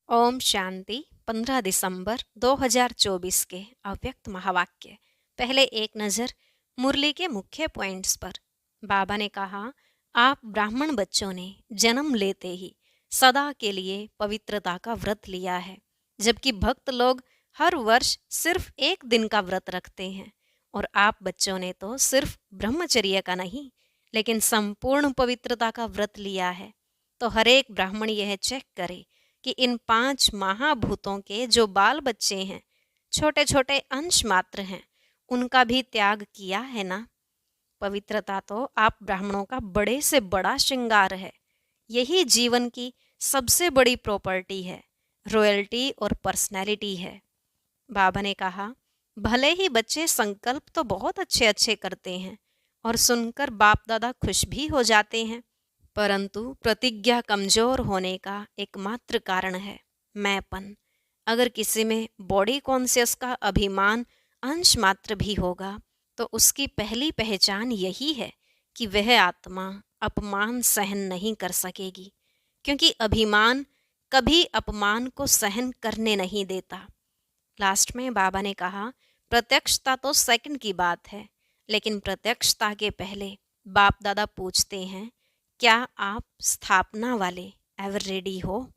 ओम शांति 15 दिसंबर 2024 के अव्यक्त महावाक्य। पहले एक नज़र मुरली के मुख्य पॉइंट्स पर। बाबा ने कहा, आप ब्राह्मण बच्चों ने जन्म लेते ही सदा के लिए पवित्रता का व्रत लिया है, जबकि भक्त लोग हर वर्ष सिर्फ एक दिन का व्रत रखते हैं। और आप बच्चों ने तो सिर्फ ब्रह्मचर्य का नहीं, लेकिन संपूर्ण पवित्रता का व्रत लिया है। तो हर एक ब्राह्मण यह चेक करे कि इन 5 महाभूतों के जो बाल बच्चे हैं, छोटे छोटे अंश मात्र हैं, उनका भी त्याग किया है ना। पवित्रता तो आप ब्राह्मणों का बड़े से बड़ा श्रृंगार है। यही जीवन की सबसे बड़ी प्रॉपर्टी है, रॉयल्टी और पर्सनैलिटी है। बाबा ने कहा, भले ही बच्चे संकल्प तो बहुत अच्छे अच्छे करते हैं और सुनकर बाप दादा खुश भी हो जाते हैं, परंतु प्रतिज्ञा कमजोर होने का एकमात्र कारण है मैंपन। अगर किसी में बॉडी कॉन्शियस का अभिमान अंश मात्र भी होगा, तो उसकी पहली पहचान यही है कि वह आत्मा अपमान सहन नहीं कर सकेगी, क्योंकि अभिमान कभी अपमान को सहन करने नहीं देता। लास्ट में बाबा ने कहा, प्रत्यक्षता तो सेकंड की बात है, लेकिन प्रत्यक्षता के पहले बाप दादा पूछते हैं, क्या आप स्थापना वाले एवर रेडी हो?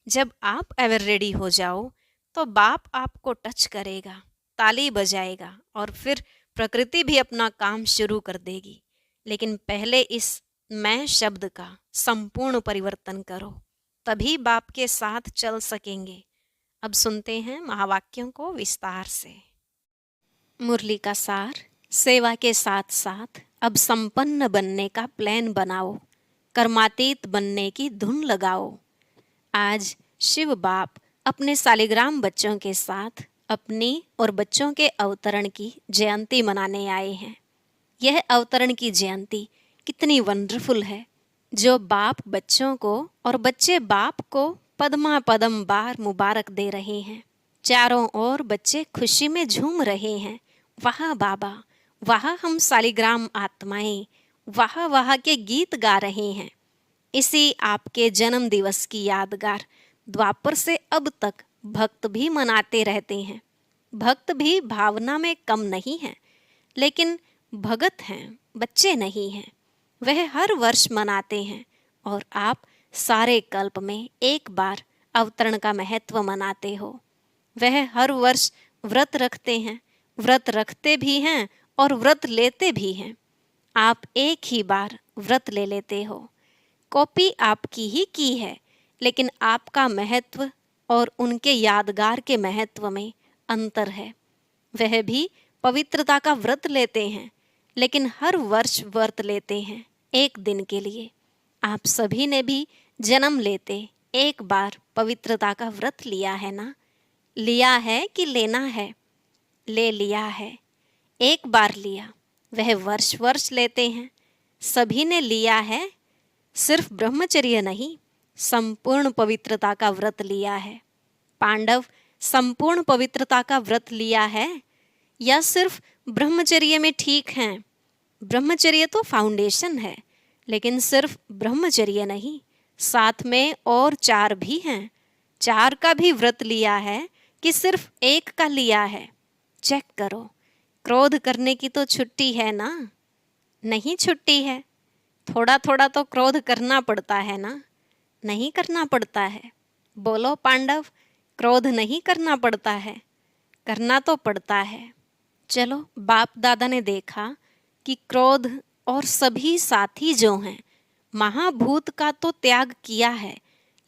जब आप एवर रेडी हो जाओ, तो बाप आपको टच करेगा, ताली बजाएगा और फिर प्रकृति भी अपना काम शुरू कर देगी। लेकिन पहले इस मैं शब्द का संपूर्ण परिवर्तन करो, तभी बाप के साथ चल सकेंगे। अब सुनते हैं महावाक्यों को विस्तार से। मुरली का सार। सेवा के साथ साथ अब संपन्न बनने का प्लान बनाओ, कर्मातीत बनने की धुन लगाओ। आज शिव बाप अपने सालिग्राम बच्चों के साथ अपनी और बच्चों के अवतरण की जयंती मनाने आए हैं। यह अवतरण की जयंती कितनी वंडरफुल है, जो बाप बच्चों को और बच्चे बाप को पद्मा पदम बार मुबारक दे रहे हैं। चारों ओर बच्चे खुशी में झूम रहे हैं। वाह बाबा, वाह हम सालिग्राम आत्माएं, वाह वाह के गीत गा रहे हैं। इसी आपके जन्म दिवस की यादगार द्वापर से अब तक भक्त भी मनाते रहते हैं। भक्त भी भावना में कम नहीं है, लेकिन भगत हैं, बच्चे नहीं हैं। वह हर वर्ष मनाते हैं और आप सारे कल्प में एक बार अवतरण का महत्व मनाते हो। वह हर वर्ष व्रत रखते हैं, व्रत रखते भी हैं और व्रत लेते भी हैं। आप एक ही बार व्रत ले लेते हो। कॉपी आपकी ही की है, लेकिन आपका महत्व और उनके यादगार के महत्व में अंतर है। वह भी पवित्रता का व्रत लेते हैं, लेकिन हर वर्ष व्रत लेते हैं एक दिन के लिए। आप सभी ने भी जन्म लेते एक बार पवित्रता का व्रत लिया है ना। लिया है कि लेना है? ले लिया है, एक बार लिया। वह वर्ष वर्ष लेते हैं। सभी ने लिया है, सिर्फ ब्रह्मचर्य नहीं, संपूर्ण पवित्रता का व्रत लिया है। पांडव संपूर्ण पवित्रता का व्रत लिया है या सिर्फ ब्रह्मचर्य में ठीक हैं? ब्रह्मचर्य तो फाउंडेशन है, लेकिन सिर्फ ब्रह्मचर्य नहीं, साथ में और 4 भी हैं। 4 का भी व्रत लिया है कि सिर्फ एक का लिया है? चेक करो। क्रोध करने की तो छुट्टी है ना? नहीं छुट्टी है। थोड़ा थोड़ा तो क्रोध करना पड़ता है ना? नहीं करना पड़ता है। बोलो पांडव, क्रोध नहीं करना पड़ता है? करना तो पड़ता है। चलो, बाप दादा ने देखा कि क्रोध और सभी साथी जो हैं, महाभूत का तो त्याग किया है,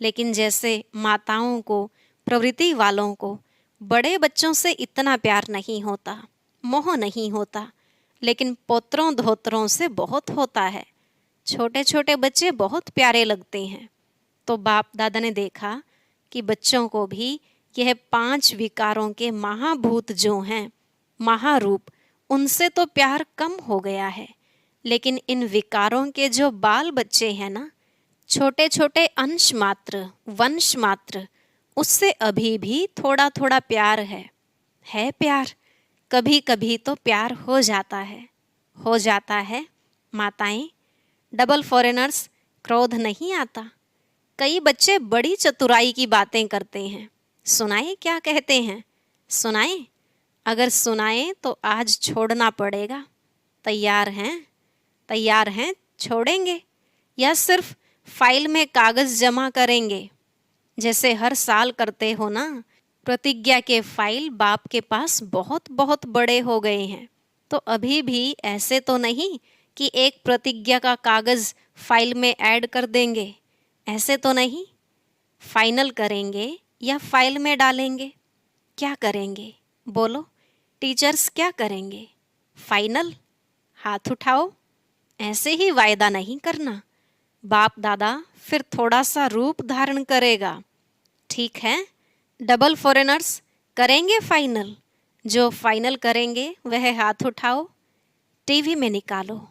लेकिन जैसे माताओं को, प्रवृत्ति वालों को बड़े बच्चों से इतना प्यार नहीं होता, मोह नहीं होता, लेकिन पोत्रों धोत्रों से बहुत होता है। छोटे छोटे बच्चे बहुत प्यारे लगते हैं। तो बाप दादा ने देखा कि बच्चों को भी यह 5 विकारों के महाभूत जो हैं, महारूप, उनसे तो प्यार कम हो गया है। लेकिन इन विकारों के जो बाल बच्चे हैं ना, छोटे छोटे अंश मात्र, वंश मात्र, उससे अभी भी थोड़ा थोड़ा प्यार है प्यार। कभी कभी तो प्यार हो जाता है। माताएं, डबल फॉरेनर्स, क्रोध नहीं आता? कई बच्चे बड़ी चतुराई की बातें करते हैं। सुनाए क्या कहते हैं? सुनाए? अगर सुनाए तो आज छोड़ना पड़ेगा। तैयार हैं? तैयार हैं? छोड़ेंगे या सिर्फ फाइल में कागज जमा करेंगे जैसे हर साल करते हो ना? प्रतिज्ञा के फाइल बाप के पास बहुत बहुत बड़े हो गए हैं, तो अभी भी ऐसे तो नहीं कि एक प्रतिज्ञा का कागज फाइल में ऐड कर देंगे। ऐसे तो नहीं। फाइनल करेंगे या फाइल में डालेंगे? क्या करेंगे बोलो? टीचर्स क्या करेंगे? फाइनल? हाथ उठाओ। ऐसे ही वायदा नहीं करना। बाप दादा फिर थोड़ा सा रूप धारण करेगा। ठीक है, डबल फॉरेनर्स करेंगे फाइनल? जो फाइनल करेंगे वह हाथ उठाओ। टीवी में निकालो।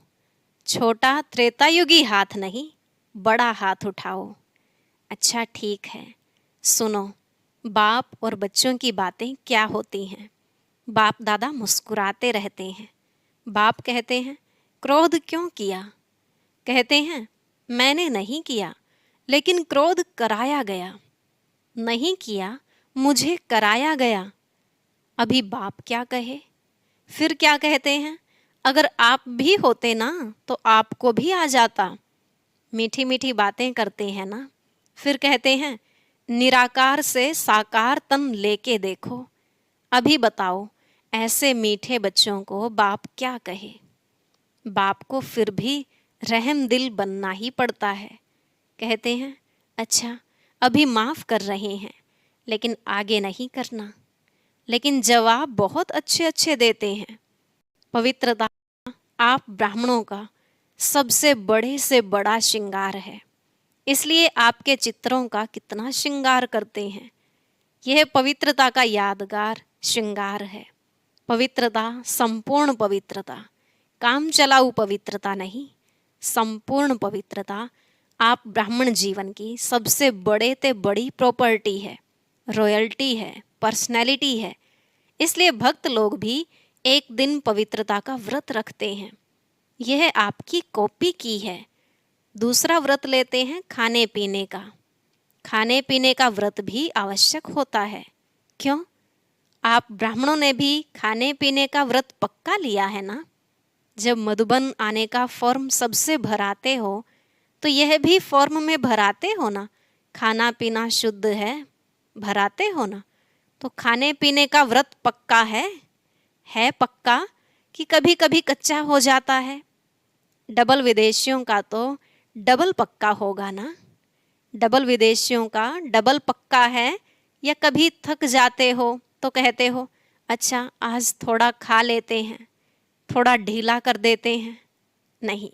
छोटा त्रेतायुगी हाथ नहीं, बड़ा हाथ उठाओ। अच्छा ठीक है, सुनो, बाप और बच्चों की बातें क्या होती हैं। बाप दादा मुस्कुराते रहते हैं। बाप कहते हैं, क्रोध क्यों किया? कहते हैं, मैंने नहीं किया, लेकिन क्रोध कराया गया। नहीं किया, मुझे कराया गया। अभी बाप क्या कहे? फिर क्या कहते हैं, अगर आप भी होते ना तो आपको भी आ जाता। मीठी मीठी बातें करते हैं ना। फिर कहते हैं, निराकार से साकार तन लेके देखो। अभी बताओ, ऐसे मीठे बच्चों को बाप क्या कहे? बाप को फिर भी रहम दिल बनना ही पड़ता है। कहते हैं, अच्छा अभी माफ़ कर रहे हैं, लेकिन आगे नहीं करना। लेकिन जवाब बहुत अच्छे अच्छे देते हैं। पवित्रता आप ब्राह्मणों का सबसे बड़े से बड़ा श्रृंगार है, इसलिए आपके चित्रों का कितना श्रृंगार करते हैं। यह पवित्रता का यादगार श्रृंगार है। पवित्रता, संपूर्ण पवित्रता, काम चलाऊ पवित्रता नहीं, संपूर्ण पवित्रता आप ब्राह्मण जीवन की सबसे बड़े ते बड़ी प्रॉपर्टी है, रॉयल्टी है, पर्सनैलिटी है। इसलिए भक्त लोग भी एक दिन पवित्रता का व्रत रखते हैं। यह आपकी कॉपी की है। दूसरा व्रत लेते हैं खाने पीने का। खाने पीने का व्रत भी आवश्यक होता है। क्यों? आप ब्राह्मणों ने भी खाने पीने का व्रत पक्का लिया है ना? जब मधुबन आने का फॉर्म सबसे भराते हो तो यह भी फॉर्म में भराते हो ना, खाना पीना शुद्ध है, भराते हो ना? तो खाने पीने का व्रत पक्का है पक्का कि कभी कभी कच्चा हो जाता है? डबल विदेशियों का तो डबल पक्का होगा ना। डबल विदेशियों का डबल पक्का है, या कभी थक जाते हो तो कहते हो, अच्छा आज थोड़ा खा लेते हैं, थोड़ा ढीला कर देते हैं? नहीं,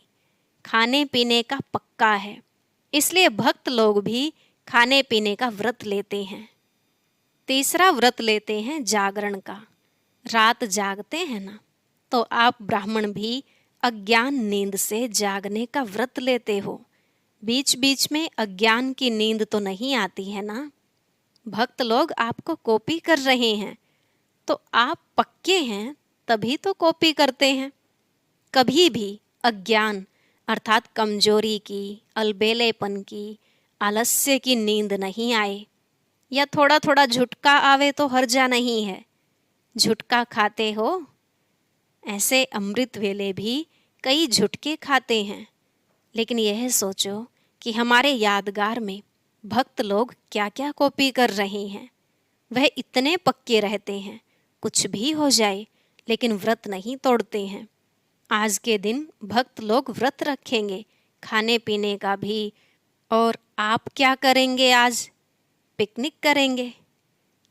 खाने पीने का पक्का है। इसलिए भक्त लोग भी खाने पीने का व्रत लेते हैं। तीसरा व्रत लेते हैं जागरण का। रात जागते हैं ना, तो आप ब्राह्मण भी अज्ञान नींद से जागने का व्रत लेते हो। बीच बीच में अज्ञान की नींद तो नहीं आती है ना? भक्त लोग आपको कॉपी कर रहे हैं, तो आप पक्के हैं तभी तो कॉपी करते हैं। कभी भी अज्ञान अर्थात कमजोरी की, अलबेलेपन की, आलस्य की नींद नहीं आए, या थोड़ा थोड़ा झुटका आवे तो हर्जा नहीं है। झुटका खाते हो? ऐसे अमृत वेले भी कई झुटके खाते हैं, लेकिन यह सोचो कि हमारे यादगार में भक्त लोग क्या क्या कॉपी कर रहे हैं। वह इतने पक्के रहते हैं, कुछ भी हो जाए लेकिन व्रत नहीं तोड़ते हैं। आज के दिन भक्त लोग व्रत रखेंगे, खाने पीने का भी। और आप क्या करेंगे आज? पिकनिक करेंगे।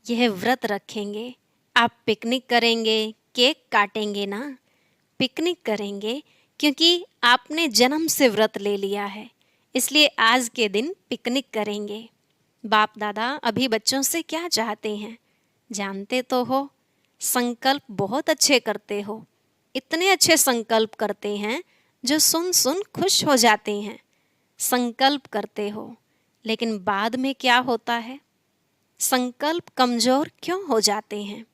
यह व्रत रखेंगे, आप पिकनिक करेंगे, केक काटेंगे ना? पिकनिक करेंगे क्योंकि आपने जन्म से व्रत ले लिया है, इसलिए आज के दिन पिकनिक करेंगे। बाप दादा अभी बच्चों से क्या चाहते हैं जानते तो हो? संकल्प बहुत अच्छे करते हो। इतने अच्छे संकल्प करते हैं जो सुन सुन खुश हो जाते हैं। संकल्प करते हो, लेकिन बाद में क्या होता है? संकल्प कमजोर क्यों हो जाते हैं?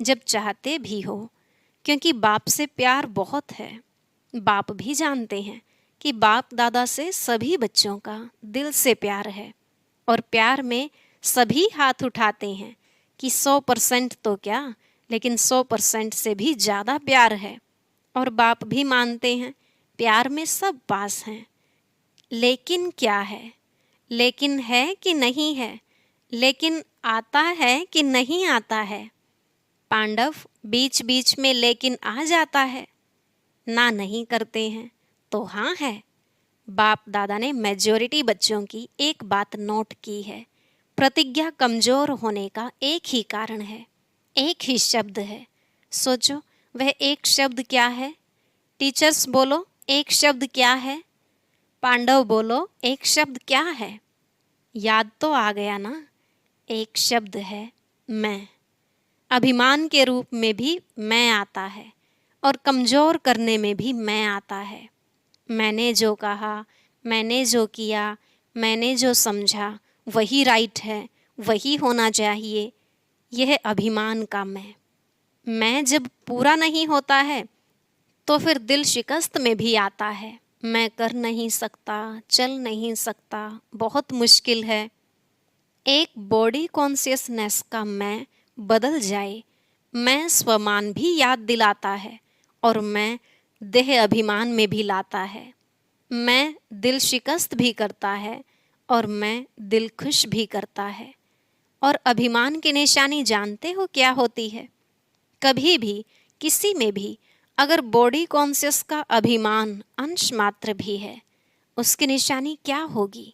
जब चाहते भी हो, क्योंकि बाप से प्यार बहुत है। बाप भी जानते हैं कि बाप दादा से सभी बच्चों का दिल से प्यार है। और प्यार में सभी हाथ उठाते हैं कि 100% तो क्या, लेकिन 100% से भी ज़्यादा प्यार है। और बाप भी मानते हैं प्यार में सब पास हैं। लेकिन क्या है? लेकिन है कि नहीं है? लेकिन आता है कि नहीं आता है? पांडव बीच बीच में लेकिन आ जाता है। ना नहीं करते हैं तो हाँ है। बाप दादा ने मेजॉरिटी बच्चों की एक बात नोट की है। प्रतिज्ञा कमजोर होने का एक ही कारण है, एक ही शब्द है। सोचो वह एक शब्द क्या है? टीचर्स बोलो, एक शब्द क्या है? पांडव बोलो, एक शब्द क्या है? याद तो आ गया ना? एक शब्द है मैं। अभिमान के रूप में भी मैं आता है और कमजोर करने में भी मैं आता है। मैंने जो कहा, मैंने जो किया, मैंने जो समझा वही राइट है, वही होना चाहिए। यह अभिमान का मैं जब पूरा नहीं होता है तो फिर दिल शिकस्त में भी आता है। मैं कर नहीं सकता, चल नहीं सकता, बहुत मुश्किल है। एक बॉडी कॉन्शियसनेस का मैं बदल जाए, मैं स्वमान भी याद दिलाता है और मैं देह अभिमान में भी लाता है। मैं दिल शिकस्त भी करता है और मैं दिल खुश भी करता है। और अभिमान की निशानी जानते हो क्या होती है? कभी भी किसी में भी अगर बॉडी कॉन्शियस का अभिमान अंश मात्र भी है, उसकी निशानी क्या होगी?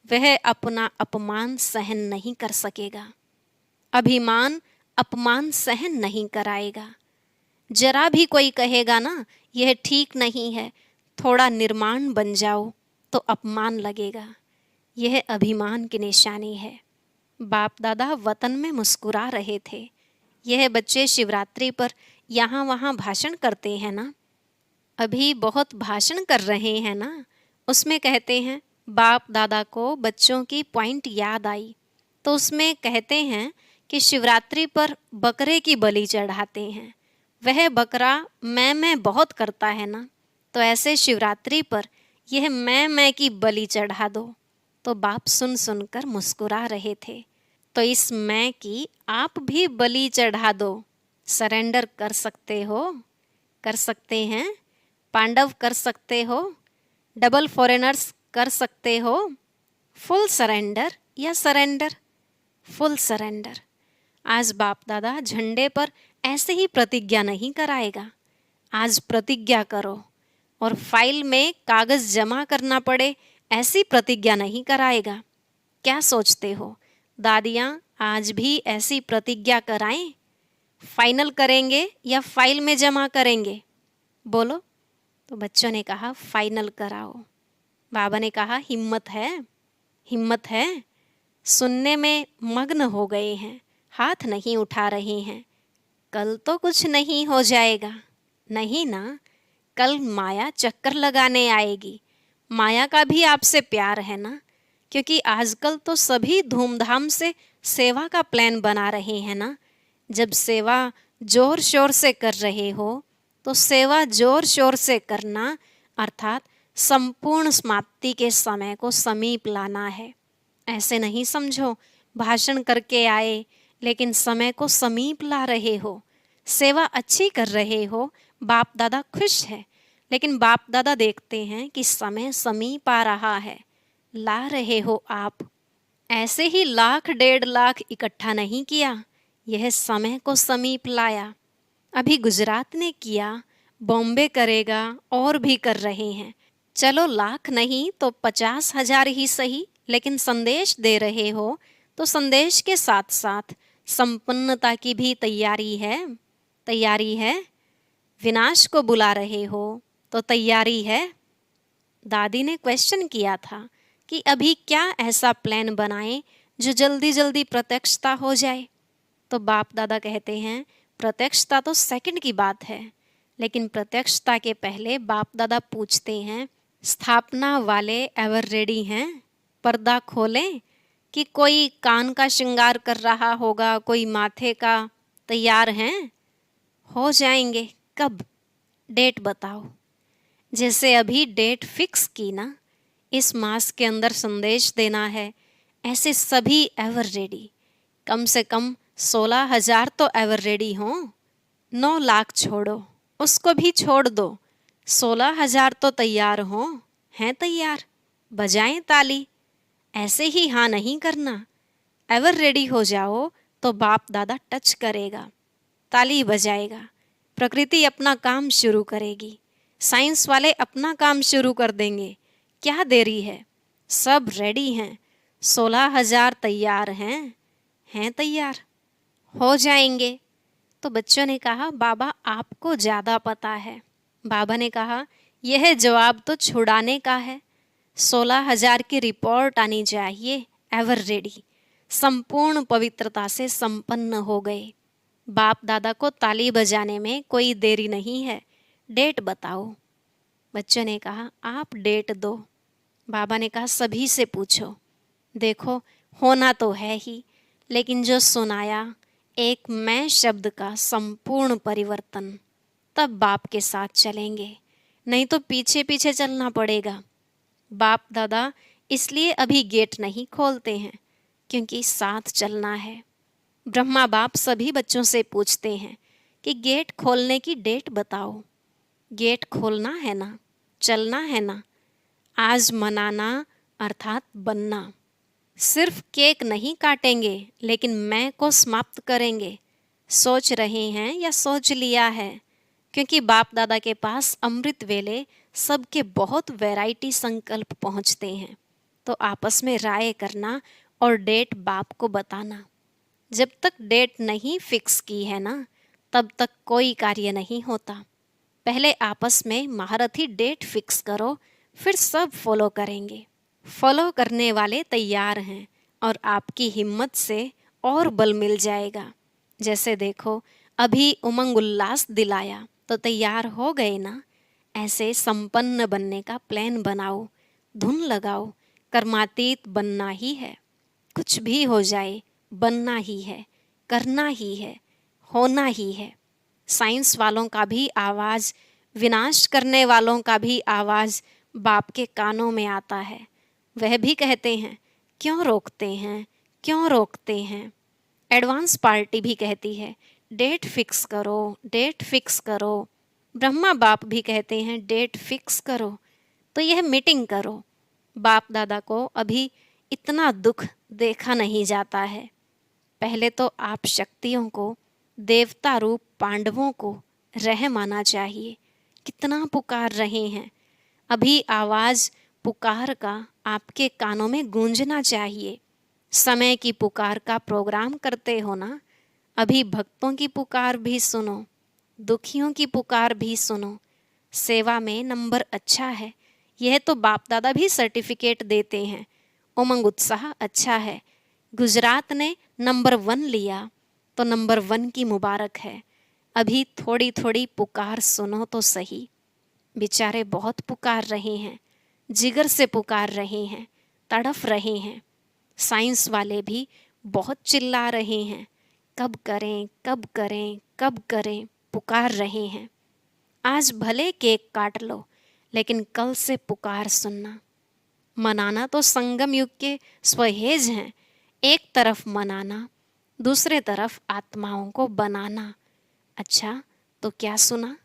वह अपना अपमान सहन नहीं कर सकेगा। अभिमान अपमान सहन नहीं कराएगा। जरा भी कोई कहेगा ना यह ठीक नहीं है, थोड़ा निर्माण बन जाओ, तो अपमान लगेगा। यह अभिमान की निशानी है। बाप दादा वतन में मुस्कुरा रहे थे। यह बच्चे शिवरात्रि पर यहाँ वहाँ भाषण करते हैं ना, अभी बहुत भाषण कर रहे हैं ना, उसमें कहते हैं बाप दादा को बच्चों की पॉइंट याद आई, तो उसमें कहते हैं कि शिवरात्रि पर बकरे की बलि चढ़ाते हैं। वह बकरा मैं बहुत करता है ना, तो ऐसे शिवरात्रि पर यह मैं की बलि चढ़ा दो। तो बाप सुन सुनकर मुस्कुरा रहे थे। तो इस मैं की आप भी बलि चढ़ा दो। सरेंडर कर सकते हो? कर सकते हैं? पांडव कर सकते हो? डबल फॉरेनर्स कर सकते हो? फुल सरेंडर या सरेंडर? Full surrender. आज बाप दादा झंडे पर ऐसे ही प्रतिज्ञा नहीं कराएगा। आज प्रतिज्ञा करो और फाइल में कागज जमा करना पड़े ऐसी प्रतिज्ञा नहीं कराएगा। क्या सोचते हो दादियाँ आज भी ऐसी प्रतिज्ञा कराएं? फाइनल करेंगे या फाइल में जमा करेंगे? बोलो। तो बच्चों ने कहा फाइनल कराओ। बाबा ने कहा हिम्मत है? हिम्मत है? सुनने में मग्न हो गए हैं, हाथ नहीं उठा रहे हैं। कल तो कुछ नहीं हो जाएगा, नहीं ना? कल माया चक्कर लगाने आएगी। माया का भी आपसे प्यार है ना? क्योंकि आजकल तो सभी धूमधाम से सेवा का प्लान बना रहे हैं ना। जब सेवा जोर शोर से कर रहे हो तो सेवा जोर शोर से करना, अर्थात संपूर्ण समाप्ति के समय को समीप लाना है। ऐसे नहीं समझो भाषण करके आए लेकिन समय को समीप ला रहे हो। सेवा अच्छी कर रहे हो, बाप दादा खुश है, लेकिन बाप दादा देखते हैं कि समय समीप आ रहा है। ला रहे हो आप। ऐसे ही 1,00,000 1,50,000 इकट्ठा नहीं किया, यह समय को समीप लाया। अभी गुजरात ने किया, बॉम्बे करेगा और भी कर रहे हैं। चलो 1,00,000 नहीं तो 50,000 ही सही, लेकिन संदेश दे रहे हो तो संदेश के साथ साथ संपन्नता की भी तैयारी है। तैयारी है? विनाश को बुला रहे हो तो तैयारी है। दादी ने क्वेश्चन किया था कि अभी क्या ऐसा प्लान बनाएं जो जल्दी जल्दी प्रत्यक्षता हो जाए। तो बाप दादा कहते हैं प्रत्यक्षता तो सेकंड की बात है, लेकिन प्रत्यक्षता के पहले बाप दादा पूछते हैं स्थापना वाले एवर रेडी हैं? पर्दा खोलें कि कोई कान का श्रृंगार कर रहा होगा, कोई माथे का, तैयार हैं? हो जाएंगे। कब? डेट बताओ। जैसे अभी डेट फिक्स की ना, इस मास के अंदर संदेश देना है, ऐसे सभी एवर रेडी, कम से कम 16,000 तो एवर रेडी हों। 9 लाख छोड़ो, उसको भी छोड़ दो, 16,000 तो तैयार हों। हैं तैयार? बजाएं ताली। ऐसे ही हाँ नहीं करना। एवर रेडी हो जाओ तो बाप दादा टच करेगा, ताली बजाएगा, प्रकृति अपना काम शुरू करेगी, साइंस वाले अपना काम शुरू कर देंगे। क्या देरी है? सब रेडी हैं, 16,000 तैयार हैं तैयार, हो जाएंगे। तो बच्चों ने कहा बाबा आपको ज़्यादा पता है। बाबा ने कहा यह जवाब तो छुड़ाने का है। 16,000 की रिपोर्ट आनी चाहिए, एवर रेडी, संपूर्ण पवित्रता से संपन्न हो गए। बाप दादा को ताली बजाने में कोई देरी नहीं है, डेट बताओ। बच्चों ने कहा आप डेट दो। बाबा ने कहा सभी से पूछो। देखो होना तो है ही, लेकिन जो सुनाया एक मैं शब्द का संपूर्ण परिवर्तन, तब बाप के साथ चलेंगे, नहीं तो पीछे पीछे चलना पड़ेगा। बाप दादा इसलिए अभी गेट नहीं खोलते हैं, क्योंकि साथ चलना है। ब्रह्मा बाप सभी बच्चों से पूछते हैं कि गेट खोलने की डेट बताओ। गेट खोलना है ना, चलना है ना। आज मनाना अर्थात बनना। सिर्फ केक नहीं काटेंगे, लेकिन मैं को समाप्त करेंगे। सोच रहे हैं या सोच लिया है? क्योंकि बाप दादा के पास अमृत वेले सबके बहुत वैरायटी संकल्प पहुंचते हैं। तो आपस में राय करना और डेट बाप को बताना। जब तक डेट नहीं फिक्स की है ना, तब तक कोई कार्य नहीं होता। पहले आपस में महारथी डेट फिक्स करो, फिर सब फॉलो करेंगे। फॉलो करने वाले तैयार हैं और आपकी हिम्मत से और बल मिल जाएगा। जैसे देखो अभी उमंग उल्लास दिलाया तो तैयार हो गए ना। ऐसे संपन्न बनने का प्लान बनाओ, धुन लगाओ। कर्मातीत बनना ही है, कुछ भी हो जाए बनना ही है, करना ही है, होना ही है। साइंस वालों का भी आवाज़, विनाश करने वालों का भी आवाज़ बाप के कानों में आता है। वह भी कहते हैं क्यों रोकते हैं, क्यों रोकते हैं। एडवांस पार्टी भी कहती है डेट फिक्स करो, डेट फिक्स करो। ब्रह्मा बाप भी कहते हैं डेट फिक्स करो। तो यह मीटिंग करो। बाप दादा को अभी इतना दुख देखा नहीं जाता है। पहले तो आप शक्तियों को, देवता रूप पांडवों को रहम आना चाहिए। कितना पुकार रहे हैं, अभी आवाज़ पुकार का आपके कानों में गूंजना चाहिए। समय की पुकार का प्रोग्राम करते हो ना, अभी भक्तों की पुकार भी सुनो, दुखियों की पुकार भी सुनो। सेवा में नंबर अच्छा है, यह तो बाप दादा भी सर्टिफिकेट देते हैं। उमंग उत्साह अच्छा है। गुजरात ने नंबर 1 लिया तो नंबर 1 की मुबारक है। अभी थोड़ी थोड़ी पुकार सुनो तो सही। बेचारे बहुत पुकार रहे हैं, जिगर से पुकार रहे हैं, तड़फ रहे हैं। साइंस वाले भी बहुत चिल्ला रहे हैं, कब करें कब करें कब करें, पुकार रहे हैं। आज भले केक काट लो, लेकिन कल से पुकार सुनना। मनाना तो संगम युग के स्वहेज हैं। एक तरफ मनाना, दूसरे तरफ आत्माओं को बनाना। अच्छा तो क्या सुना?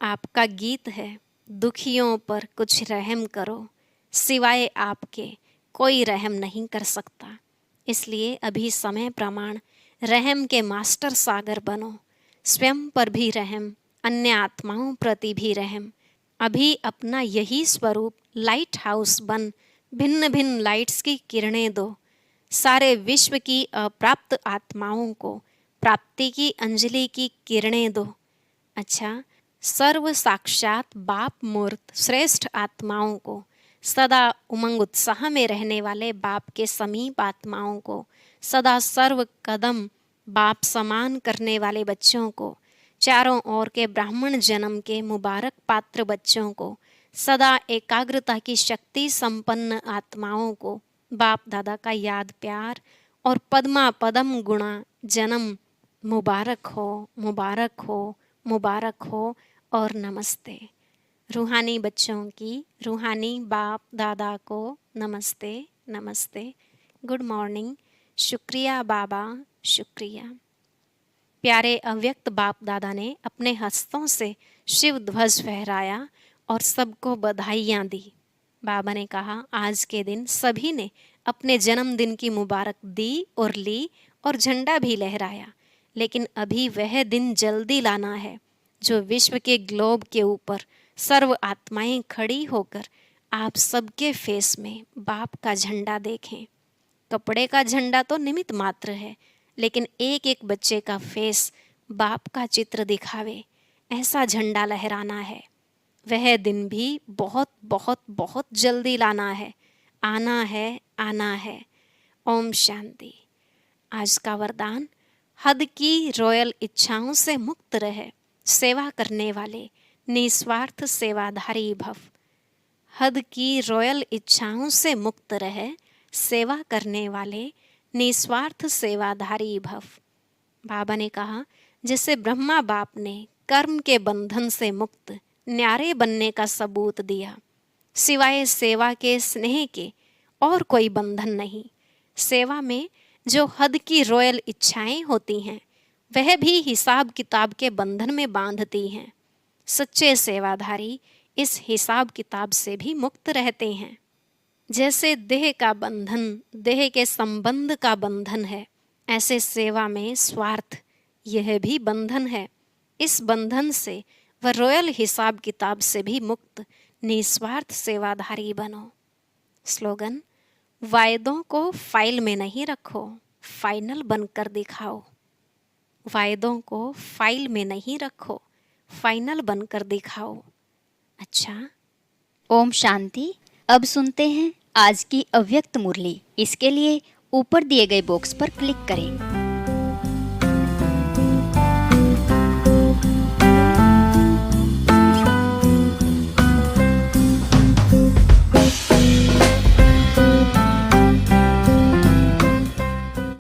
आपका गीत है, दुखियों पर कुछ रहम करो, सिवाय आपके कोई रहम नहीं कर सकता। इसलिए अभी समय प्रमाण रहम के मास्टर सागर बनो। स्वयं पर भी रहम, अन्य आत्माओं प्रति भी रहम। अभी अपना यही स्वरूप लाइट हाउस बन भिन्न भिन्न लाइट्स की किरणें दो। सारे विश्व की अप्राप्त आत्माओं को प्राप्ति की अंजलि की किरणें दो। अच्छा, सर्व साक्षात बाप मूर्त श्रेष्ठ आत्माओं को, सदा उमंग उत्साह में रहने वाले बाप के समीप आत्माओं को, सदा सर्व कदम बाप समान करने वाले बच्चों को, चारों ओर के ब्राह्मण जन्म के मुबारक पात्र बच्चों को, सदा एकाग्रता की शक्ति संपन्न आत्माओं को बाप दादा का याद प्यार और पद्मा पदम गुणा जन्म मुबारक हो, मुबारक हो, मुबारक हो और नमस्ते। रूहानी बच्चों की रूहानी बाप दादा को नमस्ते, नमस्ते। गुड मॉर्निंग, शुक्रिया बाबा, शुक्रिया। प्यारे अव्यक्त बाप दादा ने अपने हस्तों से शिव ध्वज फहराया और सबको बधाइयाँ दी। बाबा ने कहा, आज के दिन सभी ने अपने जन्मदिन की मुबारक दी और ली और झंडा भी लहराया, लेकिन अभी वह दिन जल्दी लाना है जो विश्व के ग्लोब के ऊपर सर्व आत्माएं खड़ी होकर आप सबके फेस में बाप का झंडा देखें। कपड़े का झंडा तो निमित्त मात्र है, लेकिन एक एक बच्चे का फेस बाप का चित्र दिखावे, ऐसा झंडा लहराना है। वह दिन भी बहुत बहुत बहुत जल्दी लाना है, आना है, आना है। ओम शांति। आज का वरदान, हद की रॉयल इच्छाओं से मुक्त रहे, सेवा करने वाले निस्वार्थ सेवाधारी भव। हद की रॉयल इच्छाओं से मुक्त रहे, सेवा करने वाले निस्वार्थ सेवाधारी भव। बाबा ने कहा, जैसे ब्रह्मा बाप ने कर्म के बंधन से मुक्त न्यारे बनने का सबूत दिया, सिवाय सेवा के स्नेह के और कोई बंधन नहीं। सेवा में जो हद की रॉयल इच्छाएं होती हैं, वह भी हिसाब किताब के बंधन में बांधती हैं। सच्चे सेवाधारी इस हिसाब किताब से भी मुक्त रहते हैं। जैसे देह का बंधन देह के संबंध का बंधन है, ऐसे सेवा में स्वार्थ यह भी बंधन है। इस बंधन से वह रॉयल हिसाब किताब से भी मुक्त निस्वार्थ सेवाधारी बनो। स्लोगन, वायदों को फाइल में नहीं रखो, फाइनल बनकर दिखाओ। वायदों को फाइल में नहीं रखो, फाइनल बनकर दिखाओ। अच्छा। ओम शांति। अब सुनते हैं आज की अव्यक्त मुरली। इसके लिए ऊपर दिए गए बॉक्स पर क्लिक करें।